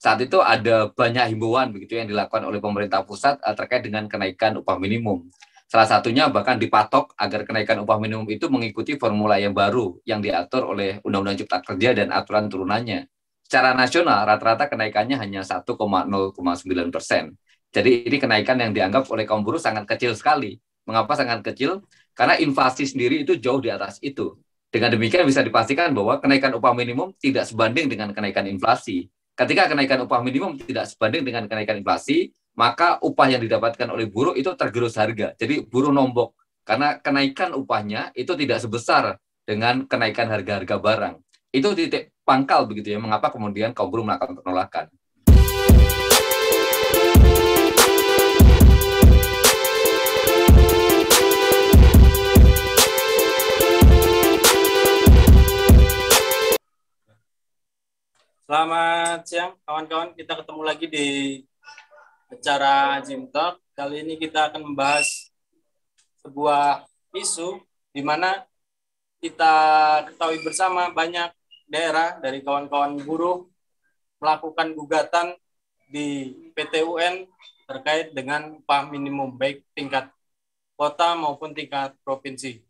saat itu ada banyak himbauan begitu yang dilakukan oleh pemerintah pusat terkait dengan kenaikan upah minimum. Salah satunya bahkan dipatok agar kenaikan upah minimum itu mengikuti formula yang baru yang diatur oleh Undang-Undang Cipta Kerja dan aturan turunannya. Secara nasional, rata-rata kenaikannya hanya 1,09%. Jadi ini kenaikan yang dianggap oleh kaum buruh sangat kecil sekali. Mengapa sangat kecil? Karena inflasi sendiri itu jauh di atas itu. Dengan demikian bisa dipastikan bahwa kenaikan upah minimum tidak sebanding dengan kenaikan inflasi. Ketika kenaikan upah minimum tidak sebanding dengan kenaikan inflasi, maka upah yang didapatkan oleh buruh itu tergerus harga. Jadi buruh nombok karena kenaikan upahnya itu tidak sebesar dengan kenaikan harga-harga barang. Itu titik pangkal begitu ya, mengapa kemudian kaum buruh melakukan penolakan. Selamat siang kawan-kawan, kita ketemu lagi di acara Gym Talk. Kali ini kita akan membahas sebuah isu di mana kita ketahui bersama banyak daerah dari kawan-kawan buruh melakukan gugatan di PT UN terkait dengan upah minimum baik tingkat kota maupun tingkat provinsi.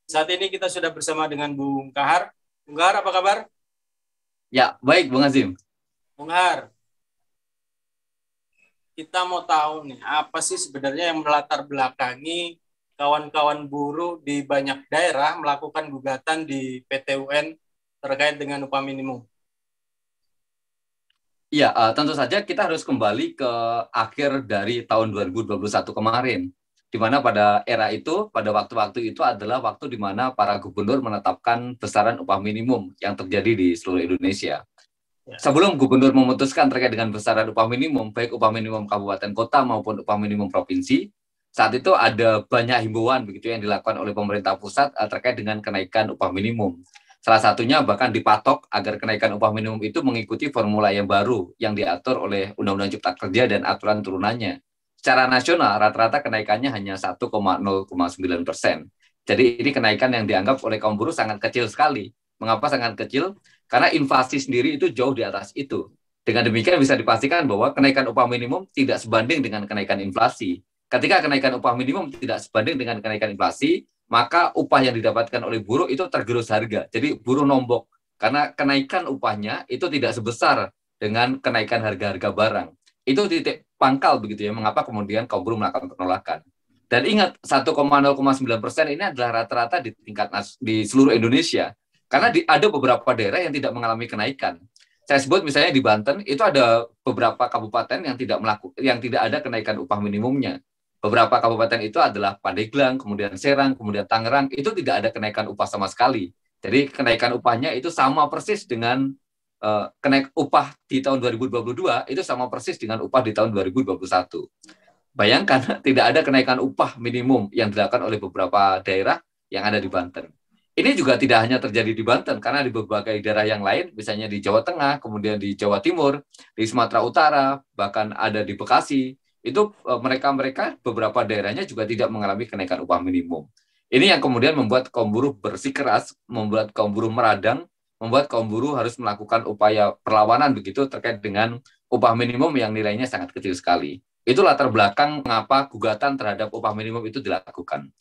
Saat ini kita sudah bersama dengan Bung Kahar. Bung Kahar, apa kabar? Ya, baik Bung Azim. Bung Har, kita mau tahu nih, apa sih sebenarnya yang melatar belakangi kawan-kawan buruh di banyak daerah melakukan gugatan di PT UN terkait dengan upah minimum? Iya, tentu saja kita harus kembali ke akhir dari tahun 2021 kemarin, di mana pada era itu, pada waktu-waktu itu adalah waktu di mana para gubernur menetapkan besaran upah minimum yang terjadi di seluruh Indonesia. Sebelum gubernur memutuskan terkait dengan besaran upah minimum, baik upah minimum kabupaten kota maupun upah minimum provinsi, saat itu ada banyak himbauan begitu yang dilakukan oleh pemerintah pusat terkait dengan kenaikan upah minimum. Salah satunya bahkan dipatok agar kenaikan upah minimum itu mengikuti formula yang baru yang diatur oleh Undang-Undang Cipta Kerja dan aturan turunannya. Secara nasional, rata-rata kenaikannya hanya 1,09%. Jadi ini kenaikan yang dianggap oleh kaum buruh sangat kecil sekali. Mengapa sangat kecil? Karena inflasi sendiri itu jauh di atas itu. Dengan demikian bisa dipastikan bahwa kenaikan upah minimum tidak sebanding dengan kenaikan inflasi. Ketika kenaikan upah minimum tidak sebanding dengan kenaikan inflasi, maka upah yang didapatkan oleh buruh itu tergerus harga. Jadi buruh nombok karena kenaikan upahnya itu tidak sebesar dengan kenaikan harga-harga barang. Itu titik pangkal begitu ya, mengapa kemudian kaum buruh melakukan penolakan. Dan ingat, 1,09% ini adalah rata-rata di tingkat di seluruh Indonesia. Karena ada beberapa daerah yang tidak mengalami kenaikan. Saya sebut misalnya di Banten itu ada beberapa kabupaten yang tidak ada kenaikan upah minimumnya. Beberapa kabupaten itu adalah Pandeglang, kemudian Serang, kemudian Tangerang, itu tidak ada kenaikan upah sama sekali. Jadi kenaikan upahnya itu sama persis dengan kenaik upah di tahun 2022 itu sama persis dengan upah di tahun 2021. Bayangkan tidak ada kenaikan upah minimum yang dilakukan oleh beberapa daerah yang ada di Banten. Ini juga tidak hanya terjadi di Banten, karena di berbagai daerah yang lain, misalnya di Jawa Tengah, kemudian di Jawa Timur, di Sumatera Utara, bahkan ada di Bekasi, itu mereka beberapa daerahnya juga tidak mengalami kenaikan upah minimum. Ini yang kemudian membuat kaum buruh bersikeras, membuat kaum buruh meradang, membuat kaum buruh harus melakukan upaya perlawanan begitu terkait dengan upah minimum yang nilainya sangat kecil sekali. Itu latar belakang mengapa gugatan terhadap upah minimum itu dilakukan.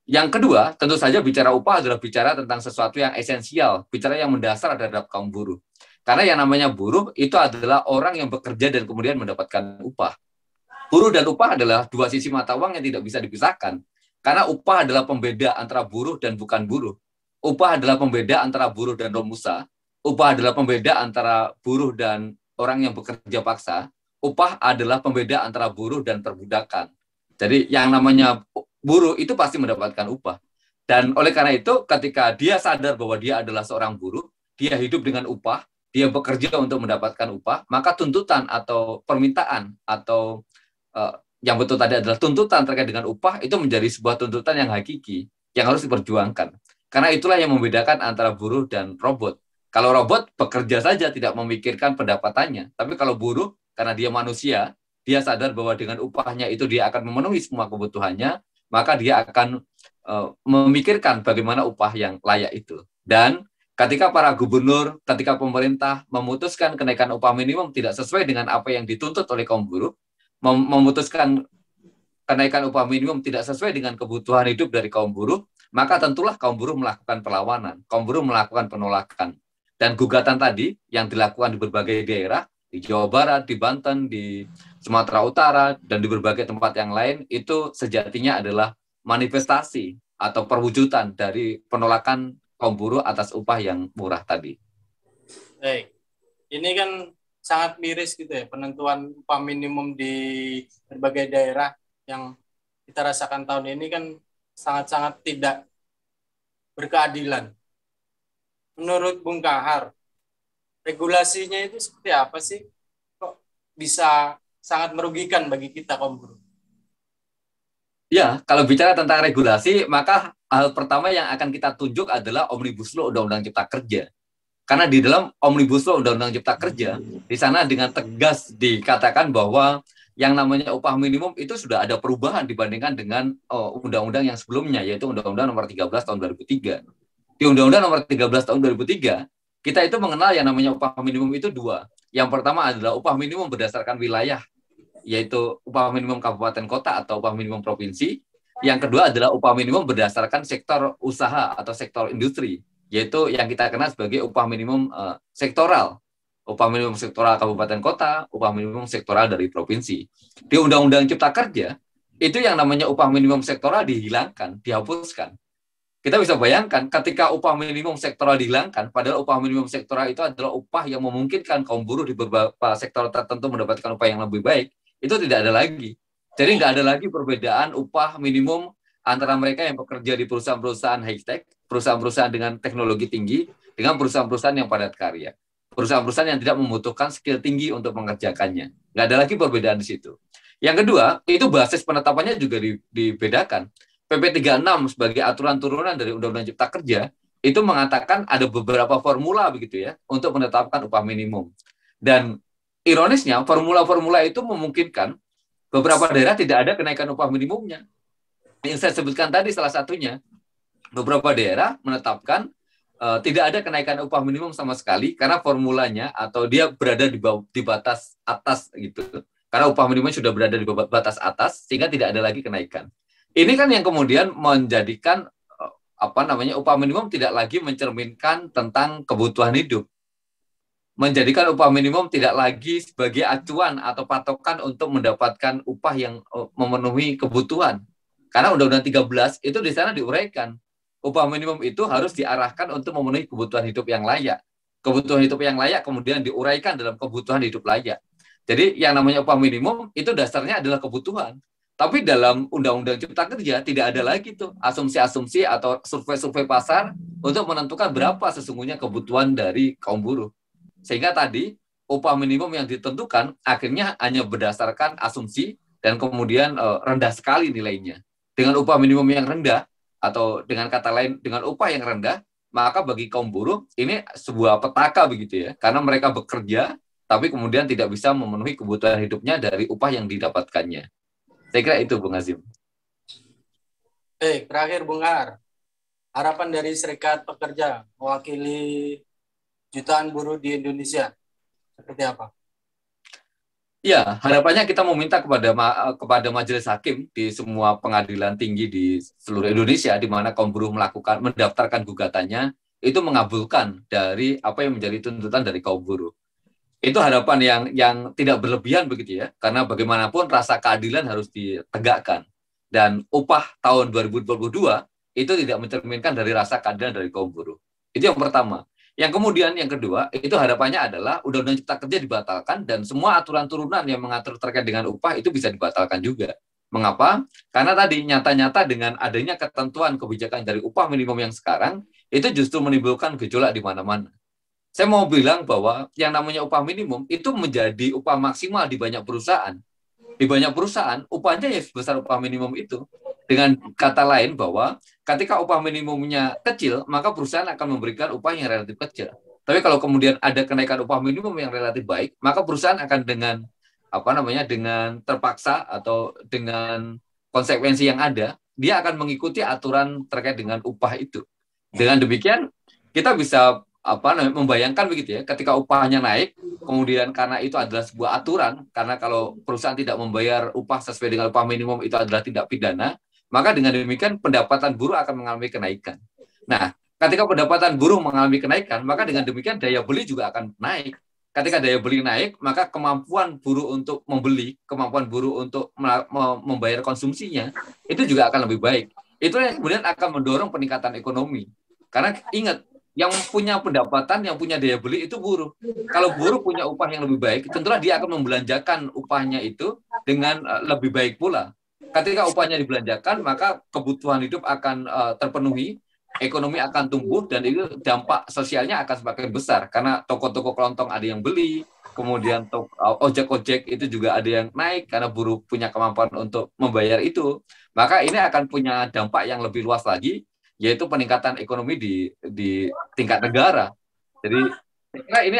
Yang kedua, tentu saja bicara upah adalah bicara tentang sesuatu yang esensial, bicara yang mendasar terhadap kaum buruh. Karena yang namanya buruh itu adalah orang yang bekerja dan kemudian mendapatkan upah. Buruh dan upah adalah dua sisi mata uang yang tidak bisa dipisahkan. Karena upah adalah pembeda antara buruh dan bukan buruh. Upah adalah pembeda antara buruh dan romusa. Upah adalah pembeda antara buruh dan orang yang bekerja paksa. Upah adalah pembeda antara buruh dan perbudakan. Jadi yang namanya buruh itu pasti mendapatkan upah. Dan oleh karena itu ketika dia sadar bahwa dia adalah seorang buruh, dia hidup dengan upah, dia bekerja untuk mendapatkan upah, maka tuntutan atau permintaan atau yang betul tadi adalah tuntutan terkait dengan upah itu menjadi sebuah tuntutan yang hakiki, yang harus diperjuangkan. Karena itulah yang membedakan antara buruh dan robot. Kalau robot bekerja saja tidak memikirkan pendapatannya, tapi kalau buruh karena dia manusia, dia sadar bahwa dengan upahnya itu dia akan memenuhi semua kebutuhannya, maka dia akan memikirkan bagaimana upah yang layak itu. Dan ketika para gubernur, ketika pemerintah memutuskan kenaikan upah minimum tidak sesuai dengan apa yang dituntut oleh kaum buruh, memutuskan kenaikan upah minimum tidak sesuai dengan kebutuhan hidup dari kaum buruh, maka tentulah kaum buruh melakukan perlawanan, kaum buruh melakukan penolakan. Dan gugatan tadi yang dilakukan di berbagai daerah, di Jawa Barat, di Banten, di Sumatera Utara, dan di berbagai tempat yang lain, itu sejatinya adalah manifestasi atau perwujudan dari penolakan kaum buruh atas upah yang murah tadi. Baik, ini kan sangat miris gitu ya, penentuan upah minimum di berbagai daerah yang kita rasakan tahun ini kan sangat-sangat tidak berkeadilan. Menurut Bung Kahar, regulasinya itu seperti apa sih? Kok bisa sangat merugikan bagi kita kaum buruh? Ya, kalau bicara tentang regulasi, maka hal pertama yang akan kita tunjuk adalah Omnibus Law Undang-Undang Cipta Kerja. Karena di dalam Omnibus Law Undang-Undang Cipta Kerja, di sana dengan tegas dikatakan bahwa yang namanya upah minimum itu sudah ada perubahan dibandingkan dengan undang-undang yang sebelumnya, yaitu Undang-Undang Nomor 13 Tahun 2003. Di Undang-Undang Nomor 13 Tahun 2003, kita itu mengenal yang namanya upah minimum itu dua. Yang pertama adalah upah minimum berdasarkan wilayah, yaitu upah minimum kabupaten kota atau upah minimum provinsi. Yang kedua adalah upah minimum berdasarkan sektor usaha atau sektor industri, yaitu yang kita kenal sebagai upah minimum sektoral. Upah minimum sektoral kabupaten kota, upah minimum sektoral dari provinsi. Di Undang-Undang Cipta Kerja, itu yang namanya upah minimum sektoral dihilangkan, dihapuskan. Kita bisa bayangkan ketika upah minimum sektoral dihilangkan, padahal upah minimum sektoral itu adalah upah yang memungkinkan kaum buruh di beberapa sektor tertentu mendapatkan upah yang lebih baik, itu tidak ada lagi. Jadi nggak ada lagi perbedaan upah minimum antara mereka yang bekerja di perusahaan-perusahaan high-tech, perusahaan-perusahaan dengan teknologi tinggi, dengan perusahaan-perusahaan yang padat karya. Perusahaan-perusahaan yang tidak membutuhkan skill tinggi untuk mengerjakannya. Nggak ada lagi perbedaan di situ. Yang kedua, itu basis penetapannya juga dibedakan. PP 36 sebagai aturan turunan dari Undang-Undang Cipta Kerja itu mengatakan ada beberapa formula begitu ya untuk menetapkan upah minimum. Dan ironisnya formula-formula itu memungkinkan beberapa daerah tidak ada kenaikan upah minimumnya. Yang saya sebutkan tadi salah satunya, beberapa daerah menetapkan tidak ada kenaikan upah minimum sama sekali karena formulanya atau dia berada di batas atas gitu. Karena upah minimum sudah berada di batas atas sehingga tidak ada lagi kenaikan. Ini kan yang kemudian menjadikan upah minimum tidak lagi mencerminkan tentang kebutuhan hidup. Menjadikan upah minimum tidak lagi sebagai acuan atau patokan untuk mendapatkan upah yang memenuhi kebutuhan. Karena Undang-Undang 13 itu di sana diuraikan. Upah minimum itu harus diarahkan untuk memenuhi kebutuhan hidup yang layak. Kebutuhan hidup yang layak kemudian diuraikan dalam kebutuhan hidup layak. Jadi yang namanya upah minimum itu dasarnya adalah kebutuhan. Tapi dalam Undang-Undang Cipta Kerja tidak ada lagi tuh asumsi-asumsi atau survei-survei pasar untuk menentukan berapa sesungguhnya kebutuhan dari kaum buruh. Sehingga tadi upah minimum yang ditentukan akhirnya hanya berdasarkan asumsi dan kemudian rendah sekali nilainya. Dengan upah minimum yang rendah atau dengan kata lain dengan upah yang rendah, maka bagi kaum buruh ini sebuah petaka begitu ya. Karena mereka bekerja tapi kemudian tidak bisa memenuhi kebutuhan hidupnya dari upah yang didapatkannya. Saya kira itu, Bung Azim. Terakhir Bung Har, harapan dari Serikat Pekerja mewakili jutaan buruh di Indonesia seperti apa? Ya, harapannya kita meminta kepada majelis hakim di semua pengadilan tinggi di seluruh Indonesia di mana kaum buruh mendaftarkan gugatannya itu mengabulkan dari apa yang menjadi tuntutan dari kaum buruh. Itu harapan yang tidak berlebihan begitu ya, karena bagaimanapun rasa keadilan harus ditegakkan. Dan upah tahun 2022 itu tidak mencerminkan dari rasa keadilan dari kaum buruh. Itu yang pertama. Yang kemudian, yang kedua, itu harapannya adalah Undang-Undang Cipta Kerja dibatalkan dan semua aturan turunan yang mengatur terkait dengan upah itu bisa dibatalkan juga. Mengapa? Karena tadi nyata-nyata dengan adanya ketentuan kebijakan dari upah minimum yang sekarang, itu justru menimbulkan gejolak di mana-mana. Saya mau bilang bahwa yang namanya upah minimum itu menjadi upah maksimal di banyak perusahaan. Di banyak perusahaan, upahnya ya sebesar upah minimum itu. Dengan kata lain bahwa ketika upah minimumnya kecil, maka perusahaan akan memberikan upah yang relatif kecil. Tapi kalau kemudian ada kenaikan upah minimum yang relatif baik, maka perusahaan akan dengan dengan terpaksa atau dengan konsekuensi yang ada, dia akan mengikuti aturan terkait dengan upah itu. Dengan demikian, kita bisa membayangkan begitu ya, ketika upahnya naik, kemudian karena itu adalah sebuah aturan, karena kalau perusahaan tidak membayar upah sesuai dengan upah minimum itu adalah tindak pidana, maka dengan demikian pendapatan buruh akan mengalami kenaikan. Nah, ketika pendapatan buruh mengalami kenaikan, maka dengan demikian daya beli juga akan naik. Ketika daya beli naik, maka kemampuan buruh untuk membeli, kemampuan buruh untuk membayar konsumsinya, itu juga akan lebih baik. Itu yang kemudian akan mendorong peningkatan ekonomi. Karena ingat, yang punya pendapatan, yang punya daya beli itu buruh. Kalau buruh punya upah yang lebih baik, tentulah dia akan membelanjakan upahnya itu dengan lebih baik pula. Ketika upahnya dibelanjakan, maka kebutuhan hidup akan terpenuhi, ekonomi akan tumbuh, dan itu dampak sosialnya akan semakin besar. Karena toko-toko kelontong ada yang beli, kemudian ojek-ojek itu juga ada yang naik, karena buruh punya kemampuan untuk membayar itu. Maka ini akan punya dampak yang lebih luas lagi, yaitu peningkatan ekonomi di tingkat negara. Jadi ini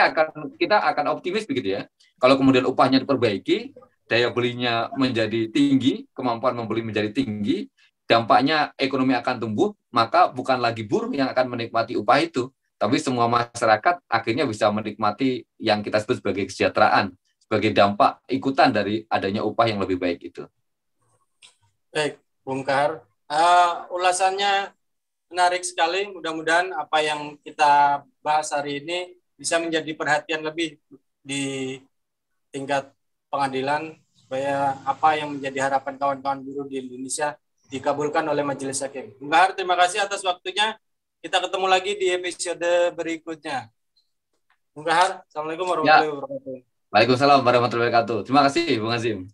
kita akan optimis begitu ya. Kalau kemudian upahnya diperbaiki, daya belinya menjadi tinggi, kemampuan membeli menjadi tinggi, dampaknya ekonomi akan tumbuh, maka bukan lagi buruh yang akan menikmati upah itu, tapi semua masyarakat akhirnya bisa menikmati yang kita sebut sebagai kesejahteraan, sebagai dampak ikutan dari adanya upah yang lebih baik itu. Baik, Bung Kahar. Ulasannya menarik sekali. Mudah-mudahan apa yang kita bahas hari ini bisa menjadi perhatian lebih di tingkat pengadilan, supaya apa yang menjadi harapan kawan-kawan buruh di Indonesia dikabulkan oleh Majelis Hakim. Bung Kahar, terima kasih atas waktunya. Kita ketemu lagi di episode berikutnya. Bung Kahar, Assalamualaikum warahmatullahi wabarakatuh. Waalaikumsalam warahmatullahi wabarakatuh. Terima kasih, Bung Azim.